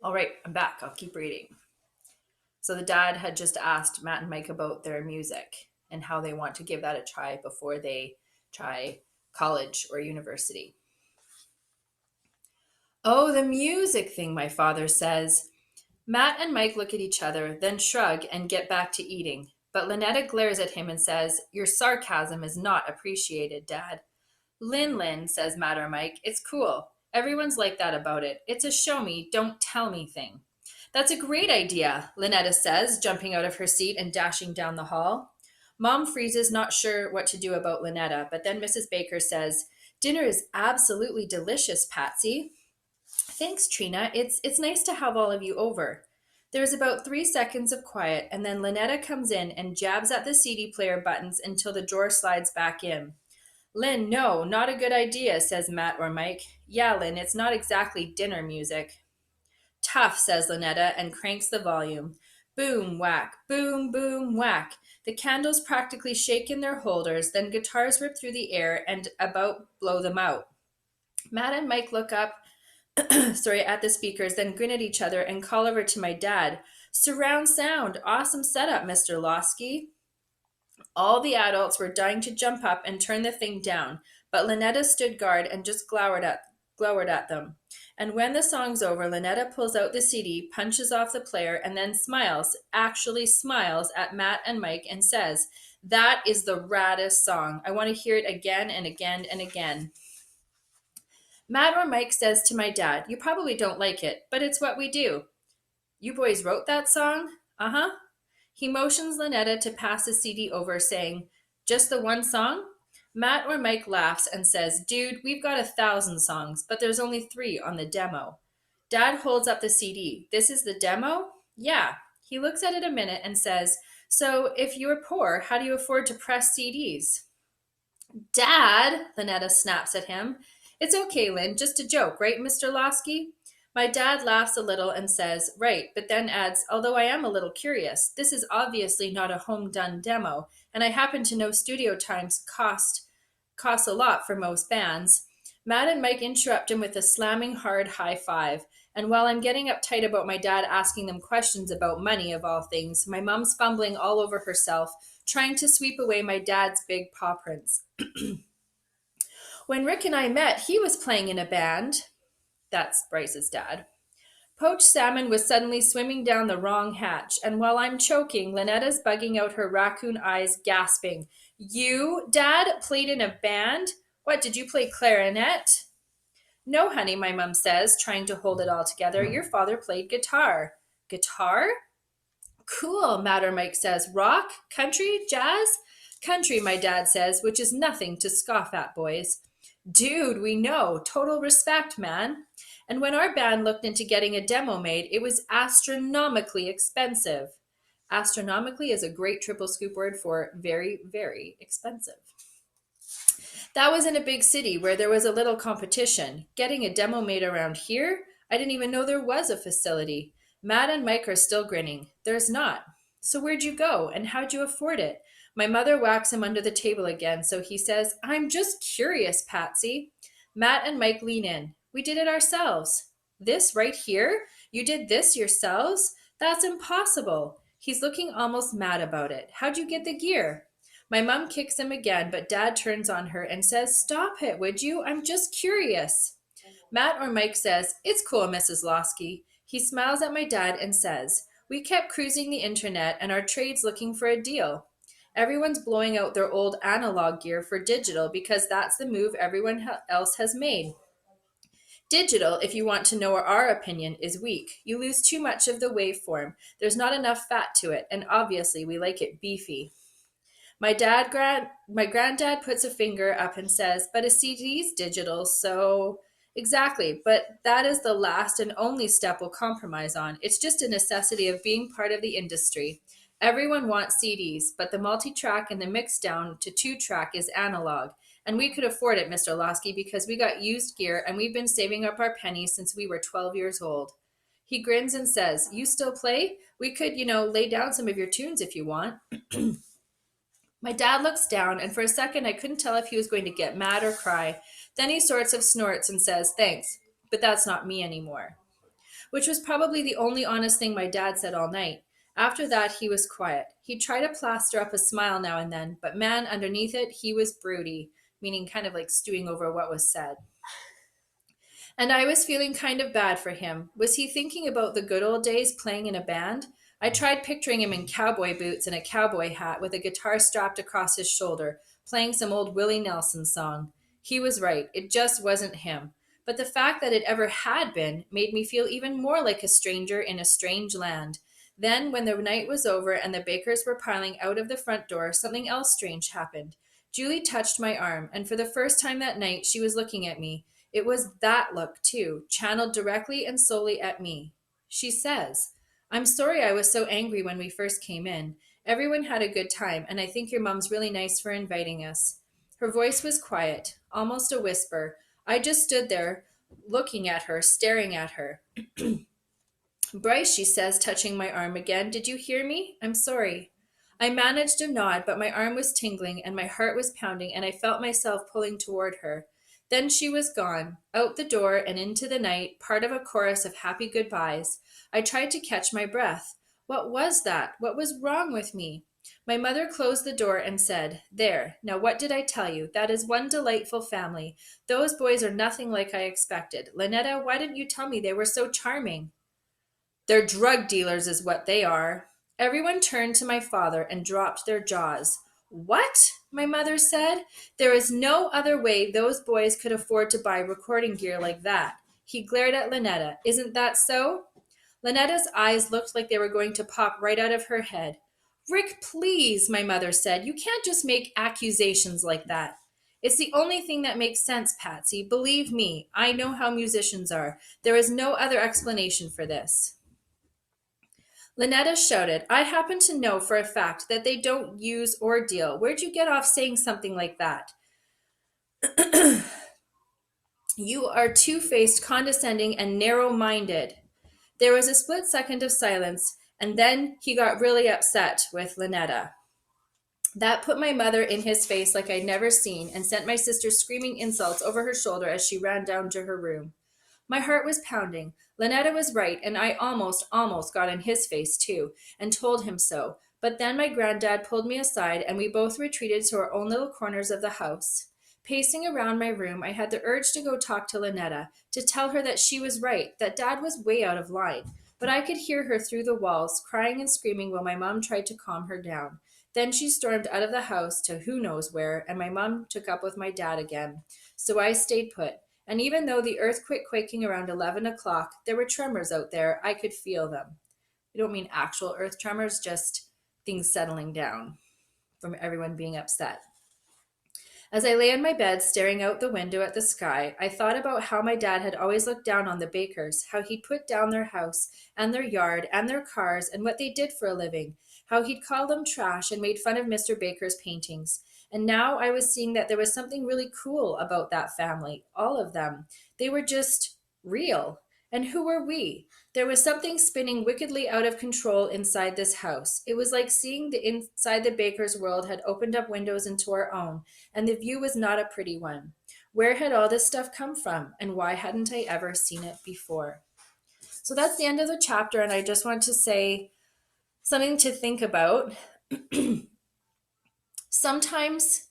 All right, I'm back. I'll keep reading. So the dad had just asked Matt and Mike about their music and how they want to give that a try before they try college or university. Oh, the music thing, my father says. Matt and Mike look at each other, then shrug and get back to eating. But Lynetta glares at him and says, Your sarcasm is not appreciated, Dad. Lynn, says Matt or Mike, it's cool. Everyone's like that about it. It's a show me, don't tell me thing. That's a great idea, Lynetta says, jumping out of her seat and dashing down the hall. Mom freezes, not sure what to do about Lynetta, but then Mrs. Baker says, Dinner is absolutely delicious, Patsy. Thanks, Trina. It's nice to have all of you over. There's about 3 seconds of quiet, and then Lynetta comes in and jabs at the CD player buttons until the drawer slides back in. Lynn, no, not a good idea, says Matt or Mike. Yeah, Lynn, it's not exactly dinner music. Tough, says Lynetta and cranks the volume. Boom, whack, boom, boom, whack. The candles practically shake in their holders, then guitars rip through the air and about blow them out. Matt and Mike look up at the speakers, then grin at each other and call over to my dad. Surround sound. Awesome setup, Mr. Losky. All the adults were dying to jump up and turn the thing down, but Lynetta stood guard and just glowered at them. And when the song's over, Lynetta pulls out the CD, punches off the player, and then smiles, actually smiles at Matt and Mike and says, That is the raddest song. I want to hear it again and again and again. Matt or Mike says to my dad, You probably don't like it, but it's what we do. You boys wrote that song? Uh huh. He motions Lynetta to pass the CD over, saying, Just the one song? Matt or Mike laughs and says, Dude, we've got 1,000 songs, but there's only 3 on the demo. Dad holds up the CD. This is the demo? Yeah. He looks at it a minute and says, So if you're poor, how do you afford to press CDs? Dad, Lynetta snaps at him. It's okay, Lynn, just a joke, right, Mr. Losky? My dad laughs a little and says, Right, but then adds, Although I am a little curious, this is obviously not a home done demo, and I happen to know studio times costs a lot for most bands. Matt and Mike interrupt him with a slamming hard high five. And while I'm getting uptight about my dad asking them questions about money, of all things, my mom's fumbling all over herself, trying to sweep away my dad's big paw prints. When Rick and I met, he was playing in a band. That's Bryce's dad. Poached salmon was suddenly swimming down the wrong hatch, and while I'm choking, Lynetta's bugging out her raccoon eyes, gasping, You, Dad, played in a band? What, did you play clarinet? No, honey, my mum says, trying to hold it all together. Your father played guitar. Guitar? Cool, Matter Mike says. Rock? Country? Jazz? Country, my dad says, which is nothing to scoff at, boys. Dude, we know. Total respect, man. And when our band looked into getting a demo made, it was astronomically expensive. Astronomically is a great triple scoop word for very, very expensive. That was in a big city where there was a little competition. Getting a demo made around here? I didn't even know there was a facility. Matt and Mike are still grinning. There's not. So where'd you go and how'd you afford it? My mother whacks him under the table again, so he says, I'm just curious, Patsy. Matt and Mike lean in. We did it ourselves. This right here? You did this yourselves? That's impossible. He's looking almost mad about it. How'd you get the gear? My mom kicks him again, but Dad turns on her and says, Stop it, would you? I'm just curious. Matt or Mike says, It's cool, Mrs. Losky. He smiles at my dad and says, We kept cruising the internet and our trade's looking for a deal. Everyone's blowing out their old analog gear for digital because that's the move everyone else has made. Digital, if you want to know our opinion, is weak. You lose too much of the waveform. There's not enough fat to it, and obviously we like it beefy. My granddad puts a finger up and says, "But a CD's digital, so." Exactly, but that is the last and only step we'll compromise on. It's just a necessity of being part of the industry. Everyone wants CDs, but the multi-track and the mix down to 2-track is analog. And we could afford it, Mr. Losky, because we got used gear and we've been saving up our pennies since we were 12 years old. He grins and says, You still play? We could, lay down some of your tunes if you want. My dad looks down, and for a second I couldn't tell if he was going to get mad or cry. Then he sorts of snorts and says, Thanks, but that's not me anymore. which was probably the only honest thing my dad said all night. After that, he was quiet. He'd try to plaster up a smile now and then, but man, underneath it, he was broody, meaning kind of like stewing over what was said. And I was feeling kind of bad for him. Was he thinking about the good old days playing in a band? I tried picturing him in cowboy boots and a cowboy hat with a guitar strapped across his shoulder, playing some old Willie Nelson song. He was right, it just wasn't him. But the fact that it ever had been made me feel even more like a stranger in a strange land. Then, when the night was over and the bakers were piling out of the front door, something else strange happened. Julie touched my arm, and for the first time that night, she was looking at me. It was that look, too, channeled directly and solely at me. She says, I'm sorry I was so angry when we first came in. Everyone had a good time, and I think your mom's really nice for inviting us. Her voice was quiet, almost a whisper. I just stood there, looking at her, staring at her. Bryce, she says, touching my arm again, did you hear me? I'm sorry. I managed a nod, but my arm was tingling and my heart was pounding, and I felt myself pulling toward her. Then she was gone, out the door and into the night, part of a chorus of happy goodbyes. I tried to catch my breath. What was that? What was wrong with me? My mother closed the door and said, There, now what did I tell you? That is one delightful family. Those boys are nothing like I expected. Lynetta, why didn't you tell me they were so charming? They're drug dealers, is what they are. Everyone turned to my father and dropped their jaws. What? My mother said. There is no other way those boys could afford to buy recording gear like that. He glared at Lynetta. Isn't that so? Lynetta's eyes looked like they were going to pop right out of her head. Rick, please, my mother said. You can't just make accusations like that. It's the only thing that makes sense, Patsy. Believe me, I know how musicians are. There is no other explanation for this. Lynetta shouted, I happen to know for a fact that they don't use or deal. Where'd you get off saying something like that? You are two-faced, condescending, and narrow-minded. There was a split second of silence, and then he got really upset with Lynetta. That put my mother in his face like I'd never seen and sent my sister screaming insults over her shoulder as she ran down to her room. My heart was pounding. Lynetta was right, and I almost got in his face too, and told him so. But then my granddad pulled me aside, and we both retreated to our own little corners of the house. Pacing around my room, I had the urge to go talk to Lynetta, to tell her that she was right, that Dad was way out of line. But I could hear her through the walls, crying and screaming while my mom tried to calm her down. Then she stormed out of the house to who knows where, and my mom took up with my dad again. So I stayed put. And even though the earth quit quaking around 11 o'clock, there were tremors out there. I could feel them. I don't mean actual earth tremors, just things settling down from everyone being upset. As I lay in my bed staring out the window at the sky, I thought about how my dad had always looked down on the Bakers, how he'd put down their house and their yard and their cars and what they did for a living, how he'd called them trash and made fun of Mr. Baker's paintings. And now I was seeing that there was something really cool about that family, all of them. They were just real. And who were we? There was something spinning wickedly out of control inside this house. It was like seeing the inside the Baker's world had opened up windows into our own, and the view was not a pretty one. Where had all this stuff come from, and why hadn't I ever seen it before? So that's the end of the chapter, and I just want to say something to think about. Sometimes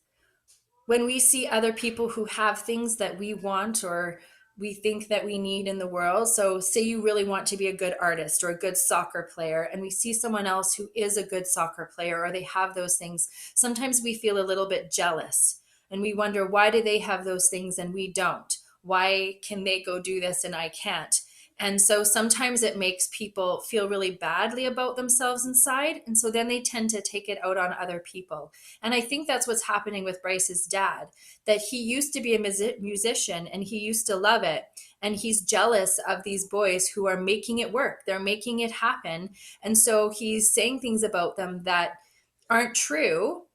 when we see other people who have things that we want or we think that we need in the world. So say you really want to be a good artist or a good soccer player, and we see someone else who is a good soccer player or they have those things. Sometimes we feel a little bit jealous and we wonder, why do they have those things and we don't? Why can they go do this and I can't? And so sometimes it makes people feel really badly about themselves inside. And so then they tend to take it out on other people. And I think that's what's happening with Bryce's dad, that he used to be a musician and he used to love it. And he's jealous of these boys who are making it work. They're making it happen. And so he's saying things about them that aren't true.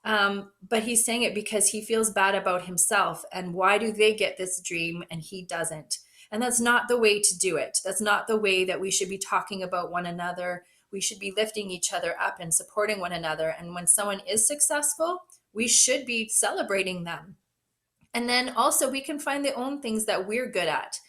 But he's saying it because he feels bad about himself. And why do they get this dream and he doesn't? And that's not the way to do it. That's not the way that we should be talking about one another. We should be lifting each other up and supporting one another. And when someone is successful, we should be celebrating them. And then also we can find the own things that we're good at.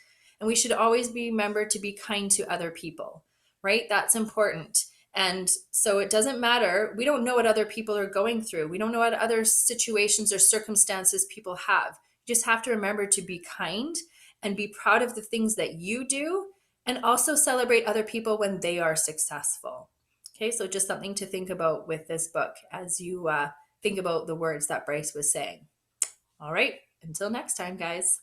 And we should always remember to be kind to other people, right? That's important. And so it doesn't matter. We don't know what other people are going through. We don't know what other situations or circumstances people have. You just have to remember to be kind and be proud of the things that you do, and also celebrate other people when they are successful. Okay, so just something to think about with this book as you think about the words that Bryce was saying. All right, until next time, guys.